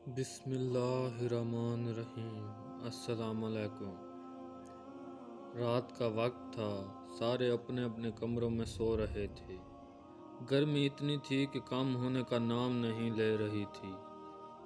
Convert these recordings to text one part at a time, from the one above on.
بسم اللہ الرحمن الرحیم۔ السلام علیکم۔ رات کا وقت تھا، سارے اپنے اپنے کمروں میں سو رہے تھے۔ گرمی اتنی تھی کہ کم ہونے کا نام نہیں لے رہی تھی۔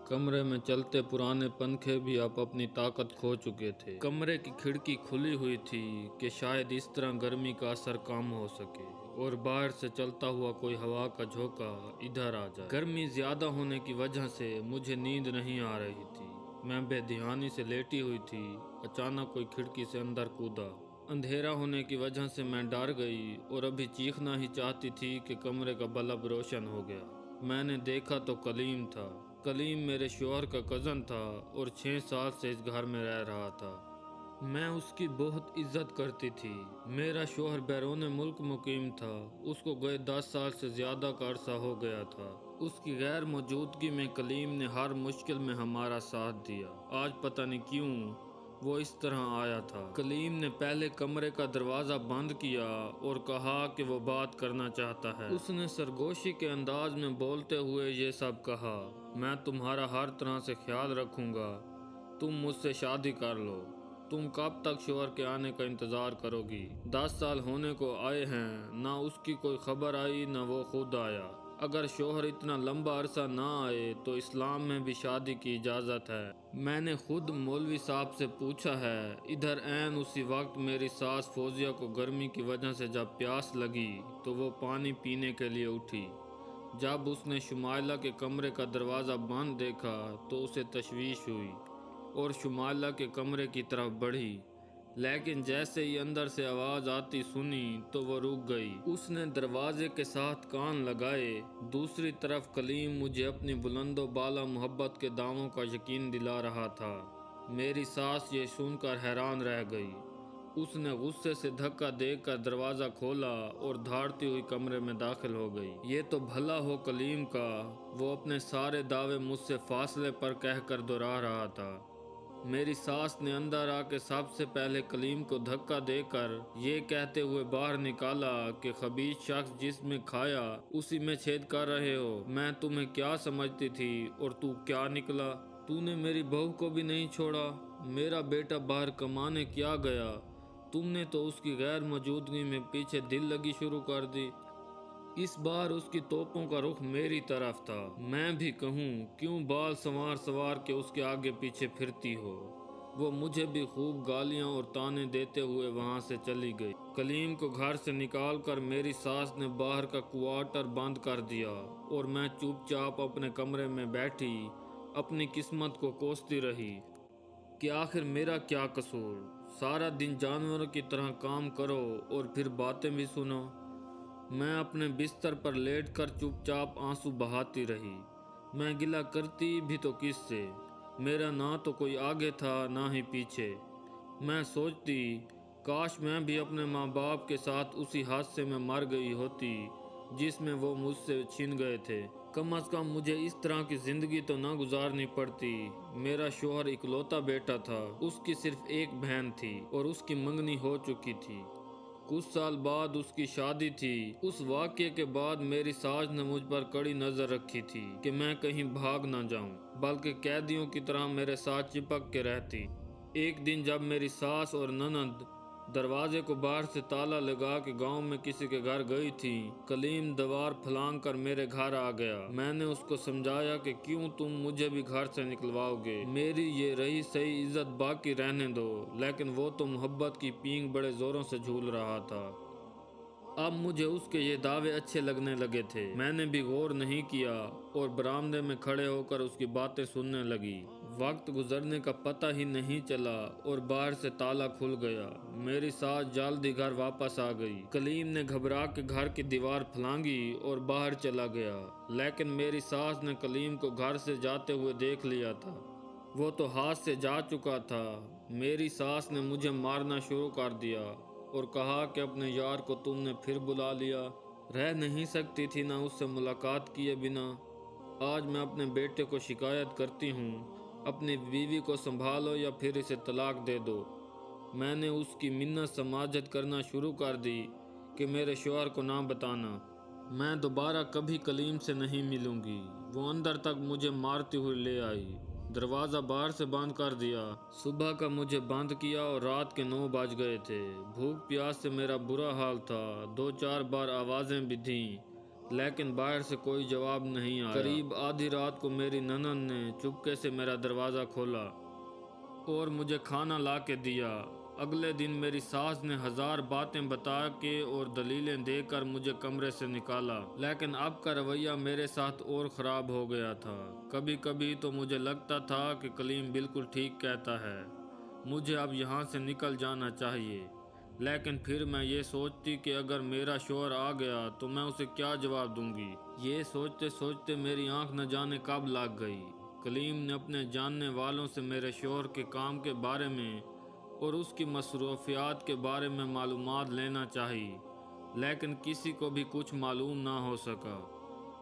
کمرے میں چلتے پرانے پنکھے بھی اب اپنی طاقت کھو چکے تھے۔ کمرے کی کھڑکی کھلی ہوئی تھی کہ شاید اس طرح گرمی کا اثر کم ہو سکے اور باہر سے چلتا ہوا کوئی ہوا کا جھونکا ادھر آ جائے۔ گرمی زیادہ ہونے کی وجہ سے مجھے نیند نہیں آ رہی تھی۔ میں بے دھیانی سے لیٹی ہوئی تھی، اچانک کوئی کھڑکی سے اندر کودا۔ اندھیرا ہونے کی وجہ سے میں ڈر گئی اور ابھی چیخنا ہی چاہتی تھی کہ کمرے کا بلب روشن ہو گیا۔ میں نے دیکھا تو کلیم تھا۔ کلیم میرے شوہر کا کزن تھا اور 6 سال سے اس گھر میں رہ رہا تھا۔ میں اس کی بہت عزت کرتی تھی۔ میرا شوہر بیرون ملک مقیم تھا، اس کو گئے 10 سال سے زیادہ کا عرصہ ہو گیا تھا۔ اس کی غیر موجودگی میں کلیم نے ہر مشکل میں ہمارا ساتھ دیا۔ آج پتہ نہیں کیوں وہ اس طرح آیا تھا۔ کلیم نے پہلے کمرے کا دروازہ بند کیا اور کہا کہ وہ بات کرنا چاہتا ہے۔ اس نے سرگوشی کے انداز میں بولتے ہوئے یہ سب کہا، میں تمہارا ہر طرح سے خیال رکھوں گا، تم مجھ سے شادی کر لو۔ تم کب تک شوہر کے آنے کا انتظار کرو گی؟ 10 سال ہونے کو آئے ہیں، نہ اس کی کوئی خبر آئی نہ وہ خود آیا۔ اگر شوہر اتنا لمبا عرصہ نہ آئے تو اسلام میں بھی شادی کی اجازت ہے۔ میں نے خود مولوی صاحب سے پوچھا ہے۔ ادھر عین اسی وقت میری ساس فوزیہ کو گرمی کی وجہ سے جب پیاس لگی تو وہ پانی پینے کے لیے اٹھی۔ جب اس نے شمائلہ کے کمرے کا دروازہ بند دیکھا تو اسے تشویش ہوئی اور شمائلہ کے کمرے کی طرف بڑھی، لیکن جیسے ہی اندر سے آواز آتی سنی تو وہ رک گئی۔ اس نے دروازے کے ساتھ کان لگائے۔ دوسری طرف کلیم مجھے اپنی بلند و بالا محبت کے دعووں کا یقین دلا رہا تھا۔ میری ساس یہ سن کر حیران رہ گئی۔ اس نے غصے سے دھکا دے کر دروازہ کھولا اور دھاڑتی ہوئی کمرے میں داخل ہو گئی۔ یہ تو بھلا ہو کلیم کا، وہ اپنے سارے دعوے مجھ سے فاصلے پر کہہ کر دہرا رہا تھا۔ میری ساس نے اندر آ کے سب سے پہلے کلیم کو دھکا دے کر یہ کہتے ہوئے باہر نکالا کہ خبیث شخص جس میں کھایا اسی میں چھید کر رہے ہو۔ میں تمہیں کیا سمجھتی تھی اور تو کیا نکلا؟ تو نے میری بہو کو بھی نہیں چھوڑا۔ میرا بیٹا باہر کمانے کیا گیا، تم نے تو اس کی غیر موجودگی میں پیچھے دل لگی شروع کر دی۔ اس بار اس کی توپوں کا رخ میری طرف تھا۔ میں بھی کہوں کیوں بال سنوار سنوار کے اس کے آگے پیچھے پھرتی ہو؟ وہ مجھے بھی خوب گالیاں اور تانے دیتے ہوئے وہاں سے چلی گئی۔ کلیم کو گھر سے نکال کر میری ساس نے باہر کا کوارٹر بند کر دیا اور میں چپ چاپ اپنے کمرے میں بیٹھی اپنی قسمت کو کوستی رہی کہ آخر میرا کیا قصور؟ سارا دن جانوروں کی طرح کام کرو اور پھر باتیں بھی سنو۔ میں اپنے بستر پر لیٹ کر چپ چاپ آنسو بہاتی رہی۔ میں گلہ کرتی بھی تو کس سے؟ میرا نہ تو کوئی آگے تھا نہ ہی پیچھے۔ میں سوچتی کاش میں بھی اپنے ماں باپ کے ساتھ اسی حادثے میں مر گئی ہوتی جس میں وہ مجھ سے چھن گئے تھے۔ کم از کم مجھے اس طرح کی زندگی تو نہ گزارنی پڑتی۔ میرا شوہر اکلوتا بیٹا تھا، اس کی صرف ایک بہن تھی اور اس کی منگنی ہو چکی تھی۔ کچھ سال بعد اس کی شادی تھی۔ اس واقعے کے بعد میری ساس نے مجھ پر کڑی نظر رکھی تھی کہ میں کہیں بھاگ نہ جاؤں، بلکہ قیدیوں کی طرح میرے ساتھ چپک کے رہتی۔ ایک دن جب میری ساس اور نند دروازے کو باہر سے تالا لگا کے گاؤں میں کسی کے گھر گئی تھی، کلیم دیوار پھلانگ کر میرے گھر آ گیا۔ میں نے اس کو سمجھایا کہ کیوں تم مجھے بھی گھر سے نکلواؤ گے، میری یہ رہی صحیح عزت باقی رہنے دو، لیکن وہ تو محبت کی پینگ بڑے زوروں سے جھول رہا تھا۔ اب مجھے اس کے یہ دعوے اچھے لگنے لگے تھے۔ میں نے بھی غور نہیں کیا اور برآمدے میں کھڑے ہو کر اس کی باتیں سننے لگی۔ وقت گزرنے کا پتہ ہی نہیں چلا اور باہر سے تالا کھل گیا۔ میری ساس جلدی گھر واپس آ گئی۔ کلیم نے گھبرا کے گھر کی دیوار پھلانگی اور باہر چلا گیا، لیکن میری ساس نے کلیم کو گھر سے جاتے ہوئے دیکھ لیا تھا۔ وہ تو ہاتھ سے جا چکا تھا۔ میری ساس نے مجھے مارنا شروع کر دیا اور کہا کہ اپنے یار کو تم نے پھر بلا لیا۔ رہ نہیں سکتی تھی نہ اس سے ملاقات کیے بنا۔ آج میں اپنے بیٹے کو شکایت کرتی ہوں، اپنی بیوی کو سنبھالو یا پھر اسے طلاق دے دو۔ میں نے اس کی منت سماجت کرنا شروع کر دی کہ میرے شوہر کو نہ بتانا، میں دوبارہ کبھی کلیم سے نہیں ملوں گی۔ وہ اندر تک مجھے مارتی ہوئی لے آئی، دروازہ باہر سے بند کر دیا۔ صبح کا مجھے بند کیا اور رات کے 9 بج گئے تھے۔ بھوک پیاس سے میرا برا حال تھا۔ 2-4 بار آوازیں بھی دیں لیکن باہر سے کوئی جواب نہیں آیا۔ قریب آدھی رات کو میری نند نے چپکے سے میرا دروازہ کھولا اور مجھے کھانا لا کے دیا۔ اگلے دن میری ساس نے 1000 باتیں بتا کے اور دلیلیں دے کر مجھے کمرے سے نکالا، لیکن اب کا رویہ میرے ساتھ اور خراب ہو گیا تھا۔ کبھی کبھی تو مجھے لگتا تھا کہ کلیم بالکل ٹھیک کہتا ہے، مجھے اب یہاں سے نکل جانا چاہیے، لیکن پھر میں یہ سوچتی کہ اگر میرا شوہر آ گیا تو میں اسے کیا جواب دوں گی۔ یہ سوچتے سوچتے میری آنکھ نہ جانے کب لگ گئی۔ کلیم نے اپنے جاننے والوں سے میرے شوہر کے کام کے بارے میں اور اس کی مصروفیات کے بارے میں معلومات لینا چاہی، لیکن کسی کو بھی کچھ معلوم نہ ہو سکا۔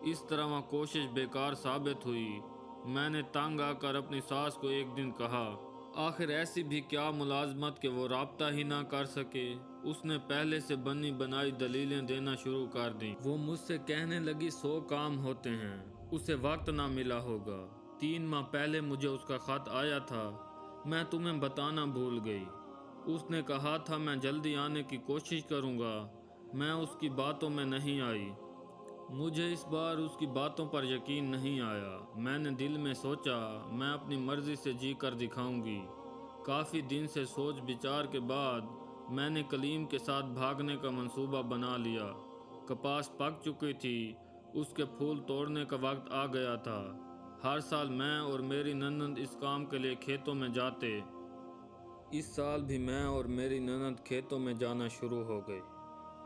اس طرح وہ کوشش بیکار ثابت ہوئی۔ میں نے تنگ آ کر اپنی ساس کو ایک دن کہا، آخر ایسی بھی کیا ملازمت کہ وہ رابطہ ہی نہ کر سکے؟ اس نے پہلے سے بنی بنائی دلیلیں دینا شروع کر دیں۔ وہ مجھ سے کہنے لگی 100 کام ہوتے ہیں، اسے وقت نہ ملا ہوگا۔ 3 ماہ پہلے مجھے اس کا خط آیا تھا، میں تمہیں بتانا بھول گئی۔ اس نے کہا تھا میں جلدی آنے کی کوشش کروں گا، میں اس کی باتوں میں نہیں آئی۔ مجھے اس بار اس کی باتوں پر یقین نہیں آیا۔ میں نے دل میں سوچا میں اپنی مرضی سے جی کر دکھاؤں گی۔ کافی دن سے سوچ بچار کے بعد میں نے کلیم کے ساتھ بھاگنے کا منصوبہ بنا لیا۔ کپاس پک چکی تھی، اس کے پھول توڑنے کا وقت آ گیا تھا۔ ہر سال میں اور میری نند اس کام کے لیے کھیتوں میں جاتے۔ اس سال بھی میں اور میری نند کھیتوں میں جانا شروع ہو گئے،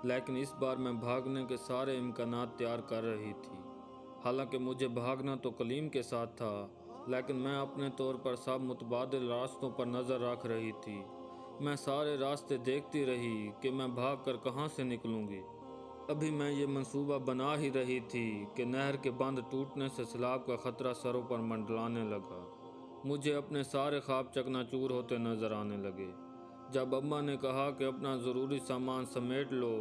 لیکن اس بار میں بھاگنے کے سارے امکانات تیار کر رہی تھی۔ حالانکہ مجھے بھاگنا تو کلیم کے ساتھ تھا، لیکن میں اپنے طور پر سب متبادل راستوں پر نظر رکھ رہی تھی۔ میں سارے راستے دیکھتی رہی کہ میں بھاگ کر کہاں سے نکلوں گی۔ ابھی میں یہ منصوبہ بنا ہی رہی تھی کہ نہر کے بند ٹوٹنے سے سیلاب کا خطرہ سروں پر منڈلانے لگا۔ مجھے اپنے سارے خواب چکنا چور ہوتے نظر آنے لگے۔ جب اماں نے کہا کہ اپنا ضروری سامان سمیٹ لو،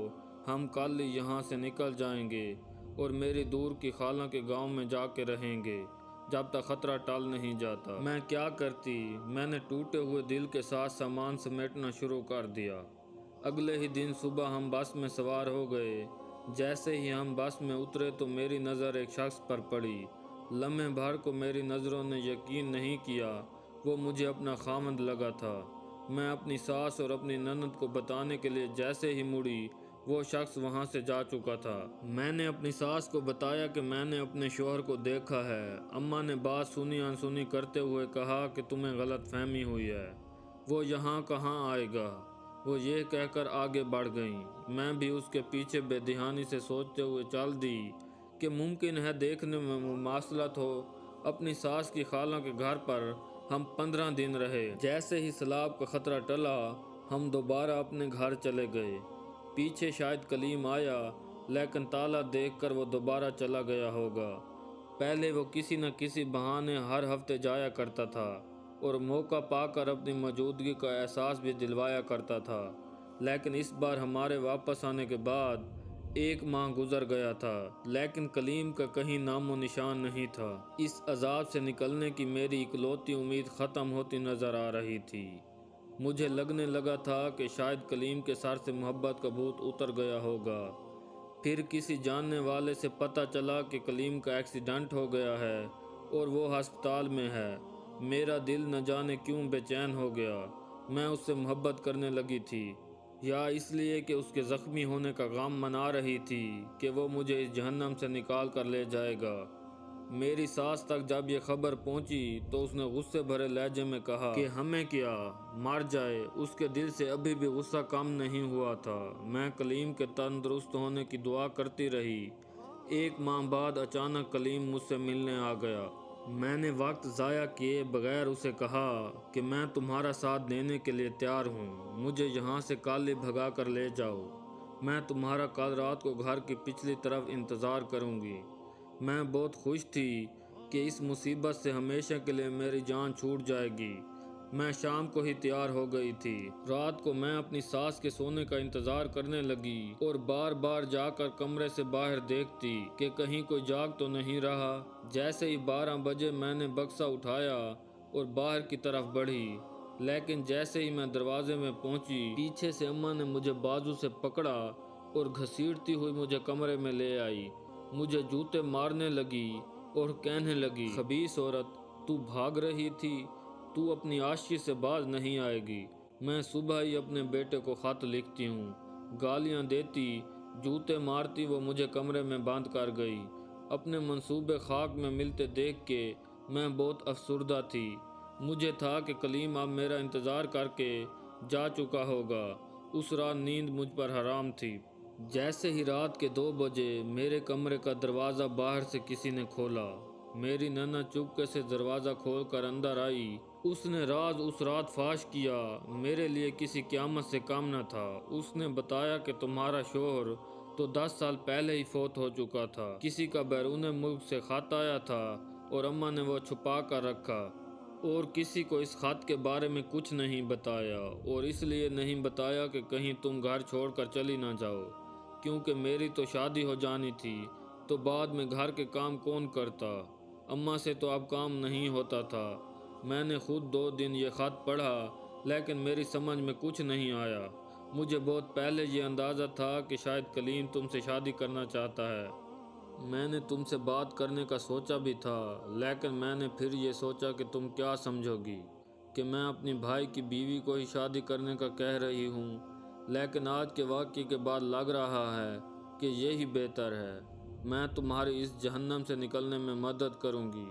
ہم کل ہی یہاں سے نکل جائیں گے اور میری دور کی خالہ کے گاؤں میں جا کے رہیں گے جب تک خطرہ ٹل نہیں جاتا، میں کیا کرتی؟ میں نے ٹوٹے ہوئے دل کے ساتھ سامان سمیٹنا شروع کر دیا۔ اگلے ہی دن صبح ہم بس میں سوار ہو گئے۔ جیسے ہی ہم بس میں اترے تو میری نظر ایک شخص پر پڑی۔ لمحے بھر کو میری نظروں نے یقین نہیں کیا وہ مجھے اپنا خاوند لگا تھا۔ میں اپنی ساس اور اپنی نند کو بتانے کے لیے جیسے ہی مڑی، وہ شخص وہاں سے جا چکا تھا۔ میں نے اپنی ساس کو بتایا کہ میں نے اپنے شوہر کو دیکھا ہے۔ اماں نے بات سنی انسنی کرتے ہوئے کہا کہ تمہیں غلط فہمی ہوئی ہے، وہ یہاں کہاں آئے گا۔ وہ یہ کہہ کر آگے بڑھ گئیں۔ میں بھی اس کے پیچھے بے دھیانی سے سوچتے ہوئے چل دی کہ ممکن ہے دیکھنے میں مماثلت ہو۔ اپنی ساس کی خالہ کے گھر پر ہم 15 دن رہے۔ جیسے ہی سیلاب کا خطرہ ٹلا، ہم دوبارہ اپنے گھر چلے گئے۔ پیچھے شاید کلیم آیا، لیکن تالا دیکھ کر وہ دوبارہ چلا گیا ہوگا۔ پہلے وہ کسی نہ کسی بہانے ہر ہفتے جایا کرتا تھا اور موقع پا کر اپنی موجودگی کا احساس بھی دلوایا کرتا تھا، لیکن اس بار ہمارے واپس آنے کے بعد 1 ماہ گزر گیا تھا، لیکن کلیم کا کہیں نام و نشان نہیں تھا۔ اس عذاب سے نکلنے کی میری اکلوتی امید ختم ہوتی نظر آ رہی تھی۔ مجھے لگنے لگا تھا کہ شاید کلیم کے سر سے محبت کا بھوت اتر گیا ہوگا۔ پھر کسی جاننے والے سے پتہ چلا کہ کلیم کا ایکسیڈنٹ ہو گیا ہے اور وہ ہسپتال میں ہے۔ میرا دل نہ جانے کیوں بے چین ہو گیا۔ میں اس سے محبت کرنے لگی تھی، یا اس لیے کہ اس کے زخمی ہونے کا غم منا رہی تھی کہ وہ مجھے اس جہنم سے نکال کر لے جائے گا۔ میری ساس تک جب یہ خبر پہنچی تو اس نے غصے بھرے لہجے میں کہا کہ ہمیں کیا، مر جائے۔ اس کے دل سے ابھی بھی غصہ کم نہیں ہوا تھا۔ میں کلیم کے تندرست ہونے کی دعا کرتی رہی۔ 1 ماہ بعد اچانک کلیم مجھ سے ملنے آ گیا۔ میں نے وقت ضائع کیے بغیر اسے کہا کہ میں تمہارا ساتھ دینے کے لیے تیار ہوں، مجھے یہاں سے کل ہی بھگا کر لے جاؤ، میں تمہارا کل رات کو گھر کی پچھلی طرف انتظار کروں گی۔ میں بہت خوش تھی کہ اس مصیبت سے ہمیشہ کے لیے میری جان چھوٹ جائے گی، میں شام کو ہی تیار ہو گئی تھی۔ رات کو میں اپنی ساس کے سونے کا انتظار کرنے لگی اور بار بار جا کر کمرے سے باہر دیکھتی کہ کہیں کوئی جاگ تو نہیں رہا۔ جیسے ہی 12 بجے میں نے بکسا اٹھایا اور باہر کی طرف بڑھی، لیکن جیسے ہی میں دروازے میں پہنچی، پیچھے سے اماں نے مجھے بازو سے پکڑا اور گھسیٹتی ہوئی مجھے کمرے میں لے آئی۔ مجھے جوتے مارنے لگی اور کہنے لگی، خبیث عورت، تو بھاگ رہی تھی، تو اپنی عاشقی سے باز نہیں آئے گی۔ میں صبح ہی اپنے بیٹے کو خط لکھتی ہوں، گالیاں دیتی، جوتے مارتی وہ مجھے کمرے میں بند کر گئی۔ اپنے منصوبے خاک میں ملتے دیکھ کے میں بہت افسردہ تھی۔ مجھے تھا کہ کلیم اب میرا انتظار کر کے جا چکا ہوگا۔ اس رات نیند مجھ پر حرام تھی۔ جیسے ہی رات کے 2 بجے میرے کمرے کا دروازہ باہر سے کسی نے کھولا۔ میری نانا چپکے سے دروازہ کھول کر اندر آئی۔ اس نے راز اس رات فاش کیا، میرے لیے کسی قیامت سے کم نہ تھا۔ اس نے بتایا کہ تمہارا شوہر تو 10 سال پہلے ہی فوت ہو چکا تھا، کسی کا بیرون ملک سے خط آیا تھا اور اماں نے وہ چھپا کر رکھا، اور کسی کو اس خط کے بارے میں کچھ نہیں بتایا، اور اس لیے نہیں بتایا کہ کہیں تم گھر چھوڑ کر چلی نہ جاؤ، کیونکہ میری تو شادی ہو جانی تھی، تو بعد میں گھر کے کام کون کرتا؟ اماں سے تو اب کام نہیں ہوتا تھا۔ میں نے خود 2 دن یہ خط پڑھا، لیکن میری سمجھ میں کچھ نہیں آیا۔ مجھے بہت پہلے یہ اندازہ تھا کہ شاید کلیم تم سے شادی کرنا چاہتا ہے۔ میں نے تم سے بات کرنے کا سوچا بھی تھا، لیکن میں نے پھر یہ سوچا کہ تم کیا سمجھو گی کہ میں اپنی بھائی کی بیوی کو ہی شادی کرنے کا کہہ رہی ہوں، لیکن آج کے واقعے کے بعد لگ رہا ہے کہ یہی بہتر ہے۔ میں تمہاری اس جہنم سے نکلنے میں مدد کروں گی۔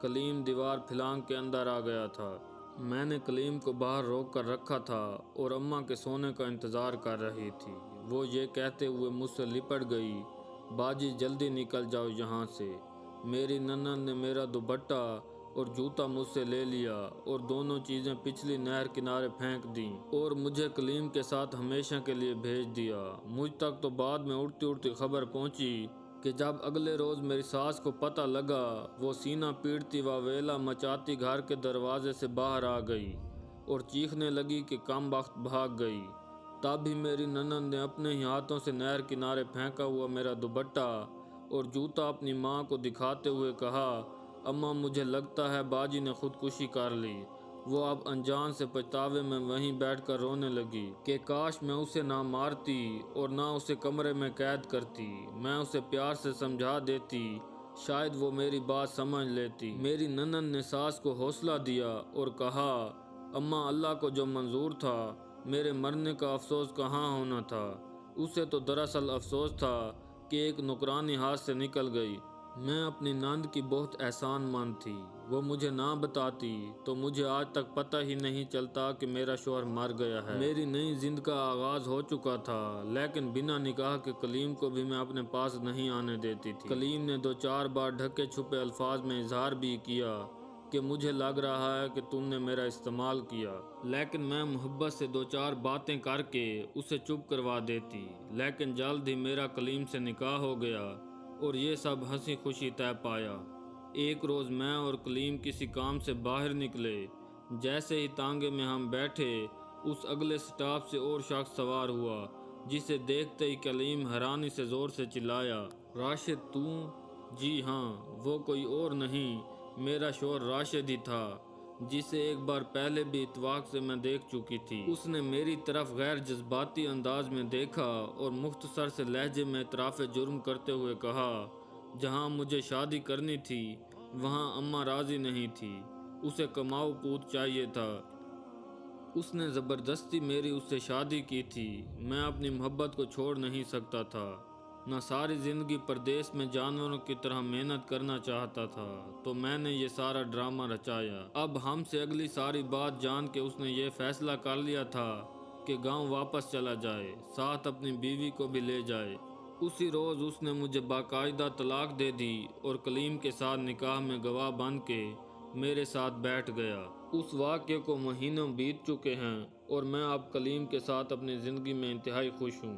کلیم دیوار پھلانگ کے اندر آ گیا تھا۔ میں نے کلیم کو باہر روک کر رکھا تھا اور اماں کے سونے کا انتظار کر رہی تھی۔ وہ یہ کہتے ہوئے مجھ سے لپٹ گئی، باجی جلدی نکل جاؤ یہاں سے۔ میری ننند نے میرا دوپٹہ اور جوتا مجھ سے لے لیا اور دونوں چیزیں پچھلی نہر کنارے پھینک دیں اور مجھے کلیم کے ساتھ ہمیشہ کے لیے بھیج دیا۔ مجھ تک تو بعد میں اڑتی اڑتی خبر پہنچی کہ جب اگلے روز میری ساس کو پتہ لگا، وہ سینہ پیٹتی و ویلا مچاتی گھر کے دروازے سے باہر آ گئی اور چیخنے لگی کہ کم بخت بھاگ گئی۔ تب ہی میری ننند نے اپنے ہی ہاتھوں سے نہر کنارے پھینکا ہوا میرا دوپٹہ اور جوتا اپنی ماں کو دکھاتے ہوئے کہا، اماں مجھے لگتا ہے باجی نے خودکشی کر لی۔ وہ اب انجان سے پچھتاوے میں وہیں بیٹھ کر رونے لگی کہ کاش میں اسے نہ مارتی اور نہ اسے کمرے میں قید کرتی۔ میں اسے پیار سے سمجھا دیتی، شاید وہ میری بات سمجھ لیتی۔ میری ننند نے ساس کو حوصلہ دیا اور کہا، اماں اللہ کو جو منظور تھا، میرے مرنے کا افسوس کہاں ہونا تھا؟ اسے تو دراصل افسوس تھا کہ ایک نوکرانی ہاتھ سے نکل گئی۔ میں اپنی نند کی بہت احسان مند تھی۔ وہ مجھے نہ بتاتی تو مجھے آج تک پتہ ہی نہیں چلتا کہ میرا شوہر مر گیا ہے۔ میری نئی زندگی کا آغاز ہو چکا تھا، لیکن بنا نکاح کے کلیم کو بھی میں اپنے پاس نہیں آنے دیتی تھی۔ کلیم نے 2-4 بار ڈھکے چھپے الفاظ میں اظہار بھی کیا کہ مجھے لگ رہا ہے کہ تم نے میرا استعمال کیا، لیکن میں محبت سے 2-4 باتیں کر کے اسے چپ کروا دیتی۔ لیکن جلد ہی میرا کلیم سے نکاح ہو گیا اور یہ سب ہنسی خوشی طے پایا۔ ایک روز میں اور کلیم کسی کام سے باہر نکلے۔ جیسے ہی تانگے میں ہم بیٹھے، اس اگلے سٹاپ سے اور شخص سوار ہوا، جسے دیکھتے ہی کلیم حیرانی سے زور سے چلایا، راشد تو؟ جی ہاں، وہ کوئی اور نہیں، میرا شوہر راشد ہی تھا، جسے ایک بار پہلے بھی اتفاق سے میں دیکھ چکی تھی۔ اس نے میری طرف غیر جذباتی انداز میں دیکھا اور مختصر سے لہجے میں اعتراف جرم کرتے ہوئے کہا، جہاں مجھے شادی کرنی تھی وہاں اماں راضی نہیں تھی، اسے کماؤ پوت چاہیے تھا۔ اس نے زبردستی میری اس سے شادی کی تھی۔ میں اپنی محبت کو چھوڑ نہیں سکتا تھا، نہ ساری زندگی پردیس میں جانوروں کی طرح محنت کرنا چاہتا تھا، تو میں نے یہ سارا ڈرامہ رچایا۔ اب ہم سے اگلی ساری بات جان کے اس نے یہ فیصلہ کر لیا تھا کہ گاؤں واپس چلا جائے، ساتھ اپنی بیوی کو بھی لے جائے۔ اسی روز اس نے مجھے باقاعدہ طلاق دے دی اور کلیم کے ساتھ نکاح میں گواہ بن کے میرے ساتھ بیٹھ گیا۔ اس واقعے کو مہینوں بیت چکے ہیں اور میں اب کلیم کے ساتھ اپنی زندگی میں انتہائی خوش ہوں۔